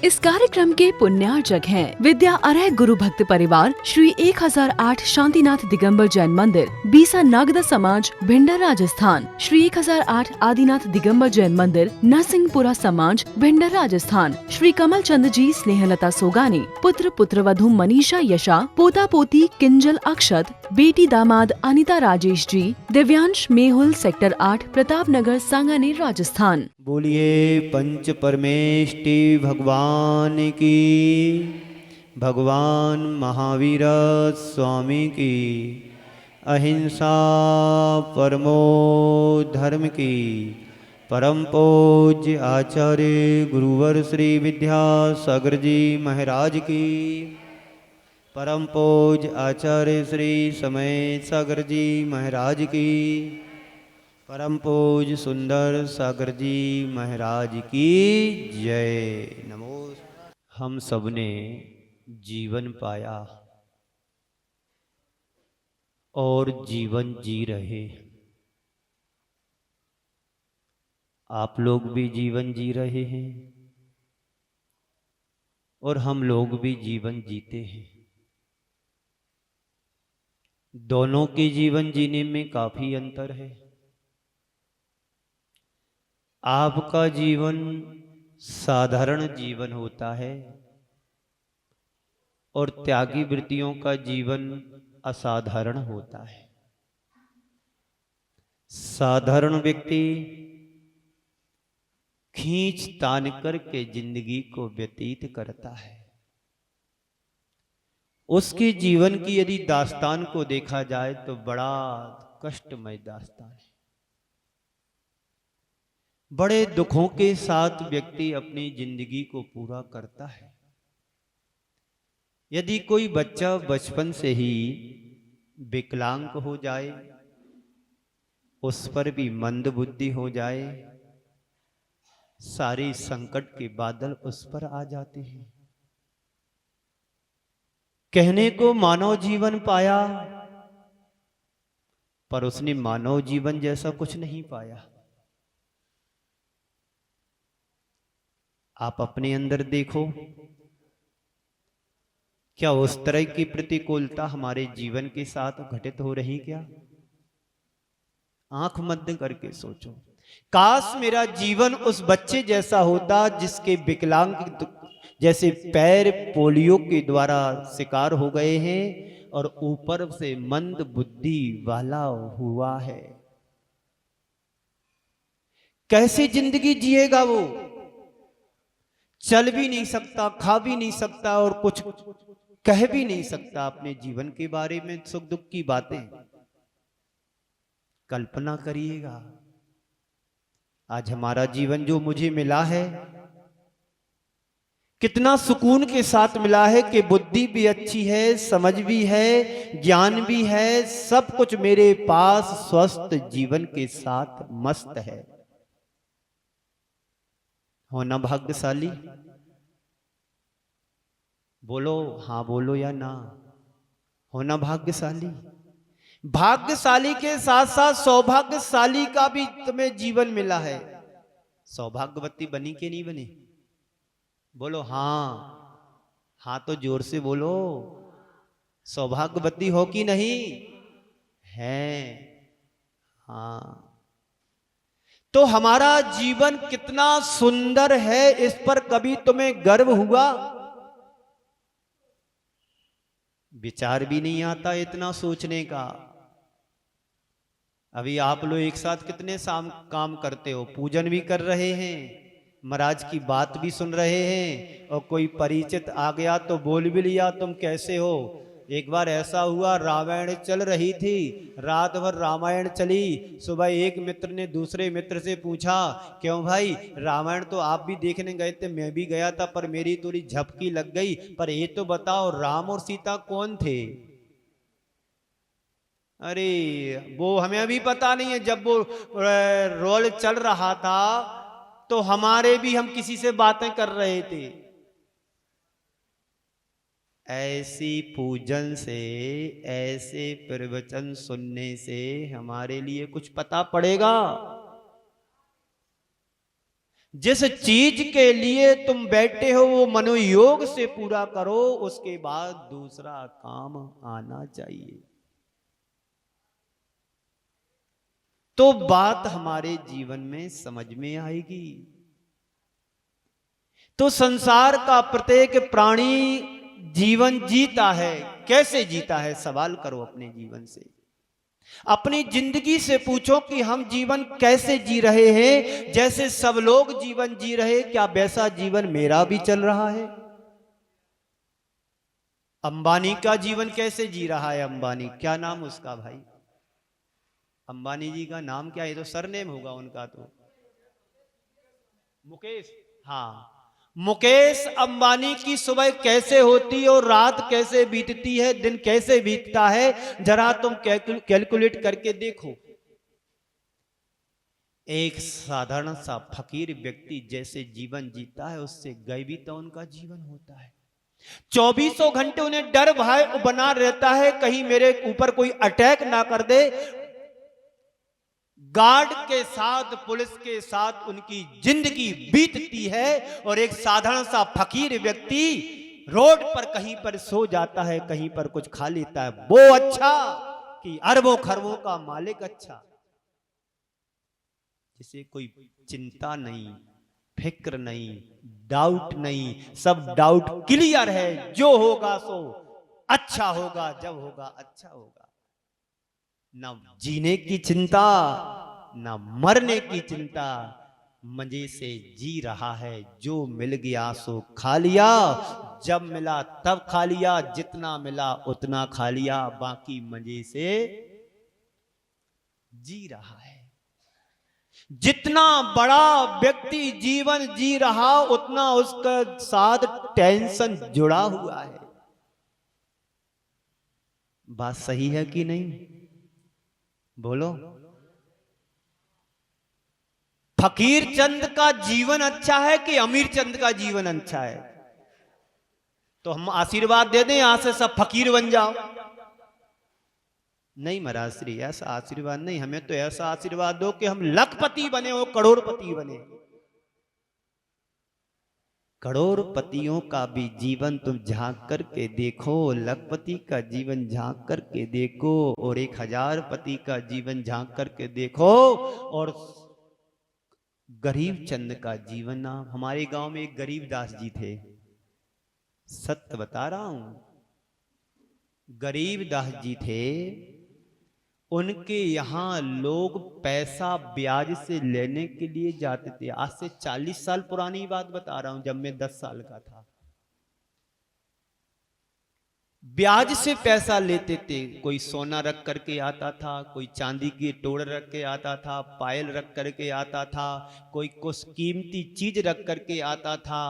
इस कार्यक्रम के पुण्यार्चक हैं विद्या अरय गुरु भक्त परिवार श्री 1008 शांतिनाथ दिगंबर जैन मंदिर, बीसा नागदा समाज, भिंडर राजस्थान। श्री 1008 आदिनाथ दिगंबर जैन मंदिर, नरसिंहपुरा समाज, भिंडर राजस्थान। श्री कमल चंद जी स्नेहलता सोगानी, पुत्र पुत्रवधू मनीषा यशा, पोता पोती किंजल अक्षत, बेटी दामाद अनिता राजेश जी, दिव्यांश मेहुल सेक्टर 8 प्रताप नगर सांगानेर राजस्थान। बोलिए पंच परमेष्टि भगवान की, भगवान महावीर स्वामी की, अहिंसा परमो धर्म की, परम पूज्य आचार्य गुरुवर श्री विद्यासागर जी महाराज की, परम पूज्य आचार्य श्री समय सागर जी महाराज की, परम पूज्य सुंदर सागर जी महाराज की जय। नमो। हम सबने जीवन पाया और जीवन जी रहे। आप लोग भी जीवन जी रहे हैं और हम लोग भी जीवन जीते हैं। दोनों के जीवन जीने में काफी अंतर है। आपका जीवन साधारण जीवन होता है और त्यागी वृत्तियों का जीवन असाधारण होता है। साधारण व्यक्ति खींच तान करके जिंदगी को व्यतीत करता है। उसके जीवन की यदि दास्तान को देखा जाए तो बड़ा कष्टमय दास्तान है। बड़े दुखों के साथ व्यक्ति अपनी जिंदगी को पूरा करता है। यदि कोई बच्चा बचपन से ही विकलांग हो जाए, उस पर भी मंद बुद्धि हो जाए, सारे संकट के बादल उस पर आ जाते हैं। कहने को मानव जीवन पाया, पर उसने मानव जीवन जैसा कुछ नहीं पाया। आप अपने अंदर देखो, क्या उस तरह की प्रतिकूलता हमारे जीवन के साथ घटित हो रही क्या? आंख बंद करके सोचो, काश मेरा जीवन उस बच्चे जैसा होता जिसके विकलांग जैसे पैर पोलियो के द्वारा शिकार हो गए हैं और ऊपर से मंद बुद्धि वाला हुआ है। कैसे जिंदगी जिएगा वो? चल भी नहीं सकता, खा भी नहीं सकता और कुछ कह भी नहीं सकता अपने जीवन के बारे में, सुख दुख की बातें। कल्पना करिएगा, आज हमारा जीवन जो मुझे मिला है कितना सुकून के साथ मिला है कि बुद्धि भी अच्छी है, समझ भी है, ज्ञान भी है, सब कुछ मेरे पास स्वस्थ जीवन के साथ मस्त है। होना भाग्यशाली? बोलो हाँ बोलो या ना। होना भाग्यशाली? भाग्यशाली के साथ साथ सौभाग्यशाली का भी तुम्हें जीवन मिला है। सौभाग्यवती बनी के नहीं बनी? बोलो हाँ। हाँ तो जोर से बोलो, सौभाग्यवती हो कि नहीं है? हाँ। तो हमारा जीवन कितना सुंदर है, इस पर कभी तुम्हें गर्व हुआ? विचार भी नहीं आता इतना सोचने का। अभी आप लोग एक साथ कितने काम करते हो, पूजन भी कर रहे हैं, महाराज की बात भी सुन रहे हैं, और कोई परिचित आ गया तो बोल भी लिया तुम कैसे हो। एक बार ऐसा हुआ, रामायण चल रही थी, रात भर रामायण चली। सुबह एक मित्र ने दूसरे मित्र से पूछा, क्यों भाई रामायण तो आप भी देखने गए थे, मैं भी गया था, पर मेरी थोड़ी झपकी लग गई, पर ये तो बताओ राम और सीता कौन थे? अरे वो हमें अभी पता नहीं है, जब वो रोल चल रहा था तो हमारे भी हम किसी से बातें कर रहे थे। ऐसी पूजन से, ऐसे प्रवचन सुनने से हमारे लिए कुछ पता पड़ेगा? जिस चीज के लिए तुम बैठे हो वो मनोयोग से पूरा करो, उसके बाद दूसरा काम आना चाहिए। तो बात हमारे जीवन में समझ में आएगी। तो संसार का प्रत्येक प्राणी जीवन जीता है, कैसे जीता है? सवाल करो अपने जीवन से, अपनी जिंदगी से पूछो कि हम जीवन कैसे जी रहे हैं। जैसे सब लोग जीवन जी रहे, क्या वैसा जीवन मेरा भी चल रहा है? अंबानी का जीवन कैसे जी रहा है? अंबानी, क्या नाम उसका भाई? अंबानी जी का नाम क्या है? तो सरनेम होगा उनका, तो मुकेश। हाँ, मुकेश अंबानी की सुबह कैसे होती है और रात कैसे बीतती है, दिन कैसे बीतता है, जरा तुम कैलकुलेट करके देखो। एक साधारण सा फकीर व्यक्ति जैसे जीवन जीता है, उससे गैबी तो उनका जीवन होता है। 24 घंटे उन्हें डर भय बना रहता है, कहीं मेरे ऊपर कोई अटैक ना कर दे। गार्ड के साथ, पुलिस के साथ उनकी जिंदगी बीतती है। और एक साधारण सा फकीर व्यक्ति रोड पर कहीं पर सो जाता है, कहीं पर कुछ खा लेता है। वो अच्छा कि अरबों खरबों का मालिक अच्छा, जिसे कोई चिंता नहीं, फिक्र नहीं, डाउट नहीं, सब डाउट क्लियर है। जो होगा सो अच्छा होगा, जब होगा अच्छा होगा। ना जीने की चिंता, ना मरने की चिंता, मजे से जी रहा है। जो मिल गया सो खा लिया, जब मिला तब खा लिया, जितना मिला उतना खा लिया, बाकी मजे से जी रहा है। जितना बड़ा व्यक्ति जीवन जी रहा, उतना उसका साथ टेंशन जुड़ा हुआ है। बात सही है कि नहीं? बोलो। फकीर चंद का जीवन अच्छा है कि अमीर चंद का जीवन अच्छा है? तो हम आशीर्वाद दे दें यहां से सब फकीर बन जाओ? नहीं महाराज श्री, ऐसा आशीर्वाद नहीं। हमें तो ऐसा आशीर्वाद दो कि हम लखपति बने हो, करोड़पति बने। करोड़पतियों का भी जीवन तुम झांक करके देखो, लखपति का जीवन झांक करके देखो, और 1000पति का जीवन झांक करके देखो, और गरीब चंद का जीवन। ना, हमारे गांव में एक गरीब दास जी थे, सत्य बता रहा हूं। गरीब दास जी थे, उनके यहां लोग पैसा ब्याज से लेने के लिए जाते थे। आज से 40 साल पुरानी बात बता रहा हूं, जब मैं 10 साल का था। ब्याज से पैसा लेते थे। कोई सोना रख करके आता था, कोई चांदी की टोड़ रख के आता था, पायल रख करके आता था, कोई कुछ कीमती चीज रख करके आता था,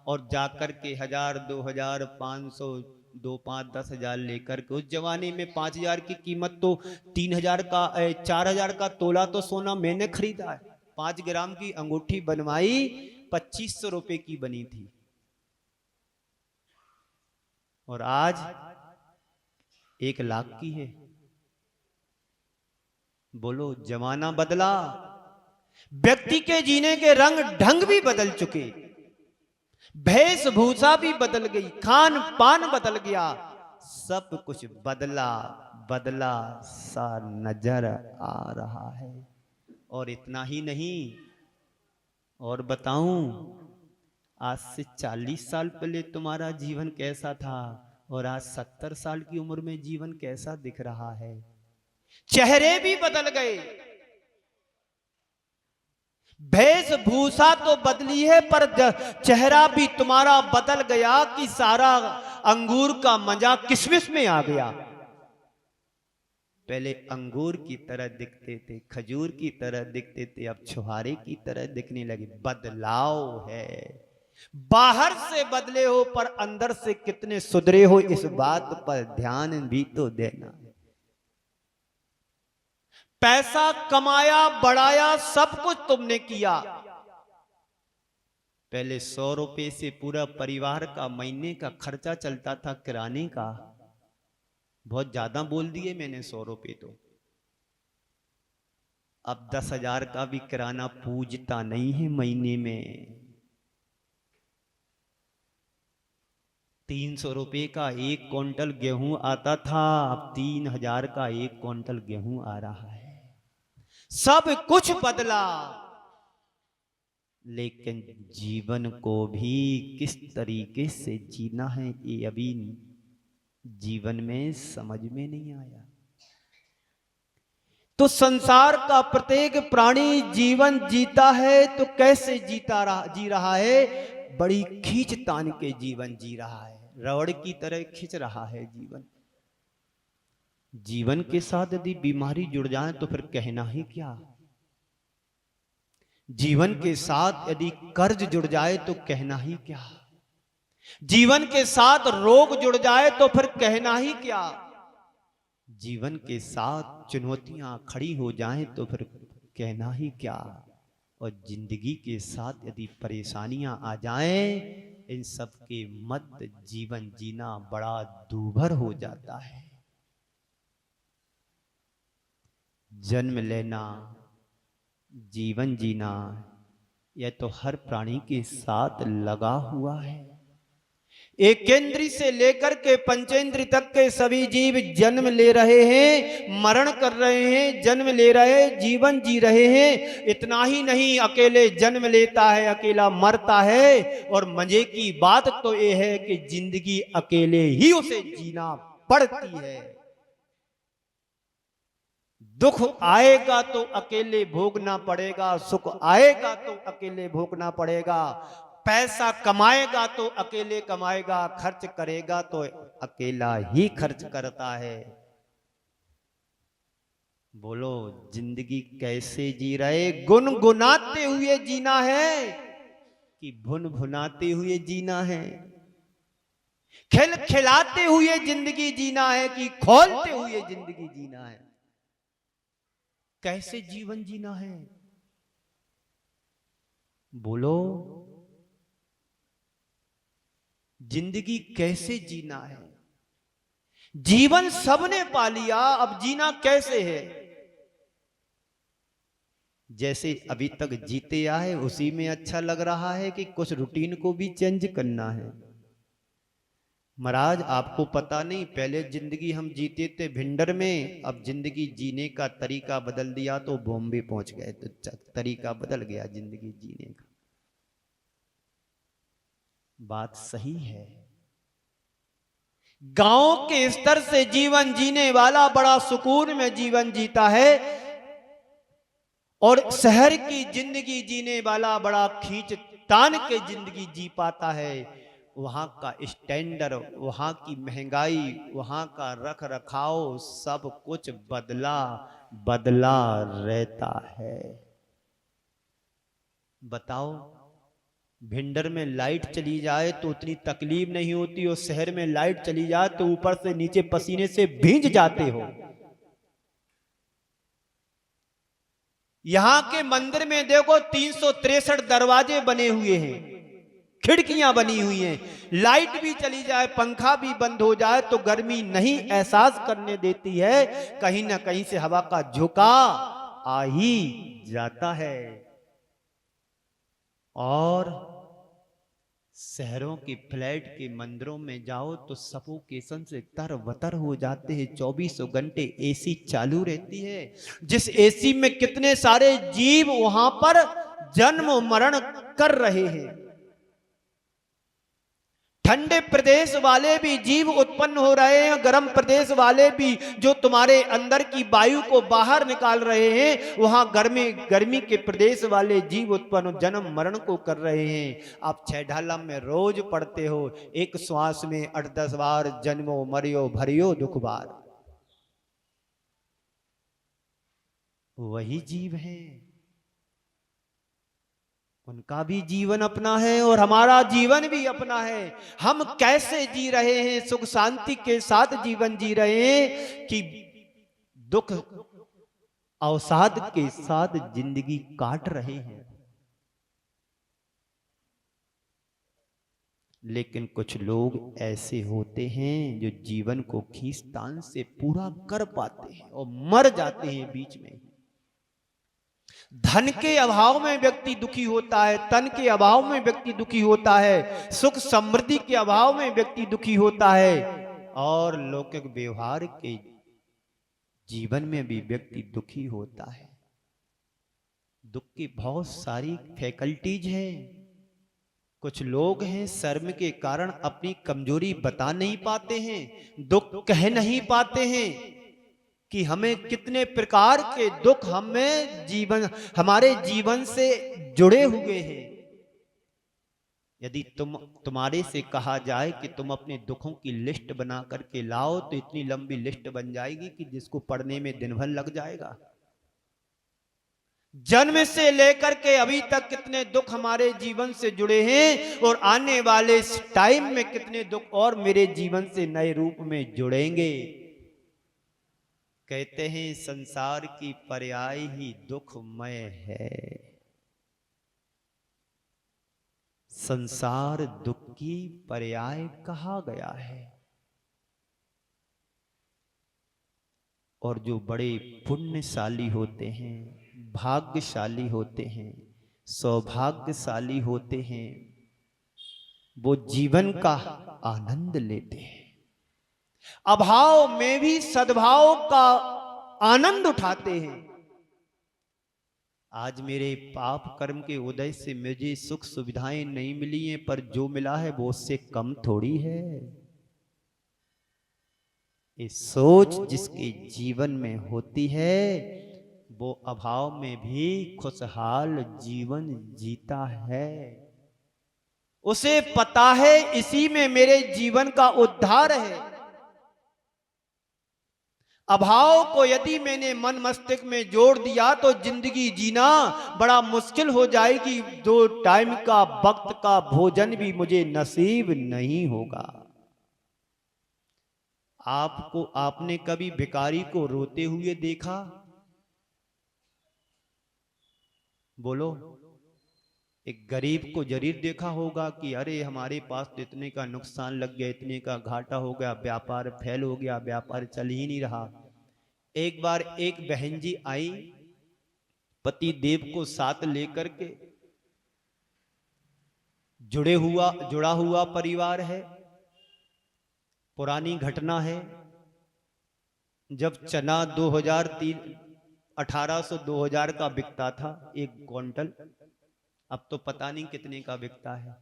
और जाकर के 1000, 2000, 500, 2, 5, 10,000 लेकर के। उस जमाने में 5000 की कीमत तो 3000 का 4000 का तोला तो सोना मैंने खरीदा है। 5 ग्राम की अंगूठी बनवाई, 2500 रुपए की बनी थी। और आज 1 लाख की है। बोलो, जमाना बदला, व्यक्ति के जीने के रंग ढंग भी बदल चुके, वेशभूषा भी बदल गई, खान पान बदल गया, सब कुछ बदला बदला सा नजर आ रहा है। और इतना ही नहीं, और बताऊं, आज से 40 साल पहले तुम्हारा जीवन कैसा था, और आज 70 साल की उम्र में जीवन कैसा दिख रहा है। चेहरे भी बदल गए, वेशभूषा तो बदली है, पर चेहरा भी तुम्हारा बदल गया कि सारा अंगूर का मजा किशमिश में आ गया। पहले अंगूर की तरह दिखते थे, खजूर की तरह दिखते थे, अब छुहारे की तरह दिखने लगे। बदलाव है। बाहर से बदले हो, पर अंदर से कितने सुधरे हो, इस बात पर ध्यान भी तो देना। पैसा कमाया, बढ़ाया, सब कुछ तुमने किया। पहले 100 रुपए से पूरा परिवार का महीने का खर्चा चलता था, किराने का। बहुत ज्यादा बोल दिए मैंने 100 रुपए तो। अब 10,000 का भी किराना पूजता नहीं है महीने में। 300 रुपए का 1 क्विंटल गेहूं आता था, अब 3,000 का 1 क्विंटल गेहूं आ रहा है। सब कुछ बदला, लेकिन जीवन को भी किस तरीके से जीना है ये अभी जीवन में समझ में नहीं आया। तो संसार का प्रत्येक प्राणी जीवन जीता है तो कैसे जी रहा है? बड़ी खींच तान के जीवन जी रहा है, रबड़ की तरह खींच रहा है जीवन। जीवन के साथ यदि बीमारी जुड़ जाए तो फिर कहना ही क्या। जीवन के साथ यदि कर्ज जुड़ जाए तो कहना ही क्या। जीवन के साथ रोग जुड़ जाए तो फिर कहना ही क्या। जीवन के साथ चुनौतियां खड़ी हो जाएं तो फिर कहना ही क्या। और जिंदगी के साथ यदि परेशानियां आ जाएं, इन सब के मध्य जीवन जीना बड़ा दूभर हो जाता है। जन्म लेना, जीवन जीना, यह तो हर प्राणी के साथ लगा हुआ है। एक इंद्री से लेकर के पंचेंद्री तक के सभी जीव जन्म ले रहे हैं, मरण कर रहे हैं, जन्म ले रहे हैं, जीवन जी रहे हैं। इतना ही नहीं, अकेले जन्म लेता है, अकेला मरता है। और मजे की बात तो यह है कि जिंदगी अकेले ही उसे जीना पड़ती है। दुख आएगा तो अकेले भोगना पड़ेगा, सुख आएगा तो अकेले भोगना पड़ेगा। पैसा कमाएगा तो अकेले कमाएगा, खर्च करेगा तो अकेला ही खर्च करता है। बोलो जिंदगी कैसे जी रहे? गुनगुनाते हुए जीना है कि भुन भुनाते हुए जीना है? खिलखिलाते हुए जिंदगी जीना है कि खोलते हुए जिंदगी जीना है? कैसे जीवन जीना है? बोलो जिंदगी कैसे जीना है? जीवन सबने पा लिया, अब जीना कैसे है? जैसे अभी तक जीते आए उसी में अच्छा लग रहा है कि कुछ रूटीन को भी चेंज करना है? महाराज आपको पता नहीं, पहले जिंदगी हम जीते थे भिंडर में, अब जिंदगी जीने का तरीका बदल दिया तो बॉम्बे पहुंच गए, तो तरीका बदल गया जिंदगी जीने का। बात सही है। गांव के स्तर से जीवन जीने वाला बड़ा सुकून में जीवन जीता है, और शहर की जिंदगी जीने वाला बड़ा खींच तान के जिंदगी जी पाता है। वहां का स्टैंडर्ड, वहां की महंगाई, वहां का रख रखाव, सब कुछ बदला बदला रहता है। बताओ, भिंडर में लाइट चली जाए तो उतनी तकलीफ नहीं होती, और शहर में लाइट चली जाए तो ऊपर से नीचे पसीने से भींज जाते हो। यहां के मंदिर में देखो 363 दरवाजे बने हुए हैं, खिड़कियां बनी हुई हैं, लाइट भी चली जाए, पंखा भी बंद हो जाए तो गर्मी नहीं एहसास करने देती है। कहीं ना कहीं से हवा का झोंका आ ही जाता है। और शहरों के फ्लैट के मंदिरों में जाओ तो सफोकेशन से तरबतर हो जाते हैं। 24 घंटे एसी चालू रहती है, जिस एसी में कितने सारे जीव वहां पर जन्म मरण कर रहे हैं। ठंडे प्रदेश वाले भी जीव उत्पन्न हो रहे हैं, गर्म प्रदेश वाले भी जो तुम्हारे अंदर की वायु को बाहर निकाल रहे हैं, वहां गर्मी के प्रदेश वाले जीव उत्पन्न जन्म मरण को कर रहे हैं। आप 6 ढालम में रोज पढ़ते हो, एक श्वास में 8-10 बार जन्मो मरियो भरियो दुख बार। वही जीव हैं, उनका भी जीवन अपना है और हमारा जीवन भी अपना है। हम कैसे जी रहे हैं? सुख शांति के साथ जीवन जी रहे हैं कि दुख अवसाद के साथ जिंदगी काट रहे हैं? लेकिन कुछ लोग ऐसे होते हैं जो जीवन को खींचतान से पूरा कर पाते हैं और मर जाते हैं बीच में। धन के अभाव में व्यक्ति दुखी होता है, तन के अभाव में व्यक्ति दुखी होता है, सुख समृद्धि के अभाव में व्यक्ति दुखी होता है, और लौकिक व्यवहार के जीवन में भी व्यक्ति दुखी होता है। दुख की बहुत सारी फैकल्टीज हैं। कुछ लोग हैं शर्म के कारण अपनी कमजोरी बता नहीं पाते हैं, दुख कह नहीं पाते हैं कि हमें कितने प्रकार के दुख हमारे जीवन से जुड़े हुए हैं। यदि तुम्हारे से कहा जाए कि तुम अपने दुखों की लिस्ट बना करके लाओ, तो इतनी लंबी लिस्ट बन जाएगी कि जिसको पढ़ने में दिन भर लग जाएगा। जन्म से लेकर के अभी तक कितने दुख हमारे जीवन से जुड़े हैं, और आने वाले टाइम में कितने दुख और मेरे जीवन से नए रूप में जुड़ेंगे। कहते हैं संसार की पर्याय ही दुखमय है। संसार दुख की पर्याय कहा गया है। और जो बड़े पुण्यशाली होते हैं, भाग्यशाली होते हैं, सौभाग्यशाली होते हैं, वो जीवन का आनंद लेते हैं, अभाव में भी सद्भाव का आनंद उठाते हैं। आज मेरे पाप कर्म के उदय से मुझे सुख सुविधाएं नहीं मिली हैं, पर जो मिला है वो उससे कम थोड़ी है। ये सोच जिसके जीवन में होती है, वो अभाव में भी खुशहाल जीवन जीता है। उसे पता है इसी में मेरे जीवन का उद्धार है। अभाव को यदि मैंने मन मस्तिष्क में जोड़ दिया तो जिंदगी जीना बड़ा मुश्किल हो जाएगी। 2 टाइम का वक्त का भोजन भी मुझे नसीब नहीं होगा। आपने कभी भिखारी को रोते हुए देखा? बोलो। एक गरीब को जरूर देखा होगा कि अरे हमारे पास तो इतने का नुकसान लग गया, इतने का घाटा हो गया, व्यापार फेल हो गया, व्यापार चल ही नहीं रहा। एक बार एक बहन जी आई, पति देव को साथ लेकर के, जुड़ा हुआ परिवार है, पुरानी घटना है। जब चना 1800-2000 का बिकता था 1 क्विंटल, अब तो पता नहीं कितने का बिकता है।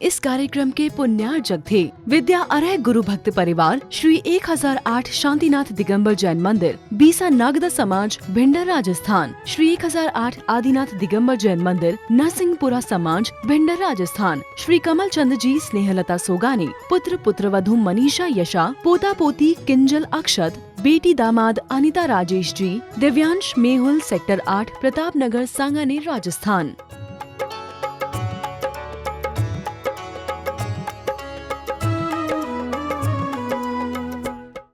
इस कार्यक्रम के पुण्यार्जक थे विद्या अरह गुरु भक्त परिवार श्री 1008 शांतिनाथ दिगंबर जैन मंदिर, बीसा नागदा समाज, भिंडर राजस्थान। श्री 1008 आदिनाथ दिगंबर जैन मंदिर, नरसिंहपुरा समाज, भिंडर राजस्थान। श्री कमल चंद जी स्नेहलता सोगानी, पुत्र पुत्रवधू मनीषा यशा, पोता पोती किंजल अक्षत, बेटी दामाद अनिता राजेश जी, दिव्यांश मेहुल, सेक्टर 8, प्रताप नगर, सांगानेर, राजस्थान।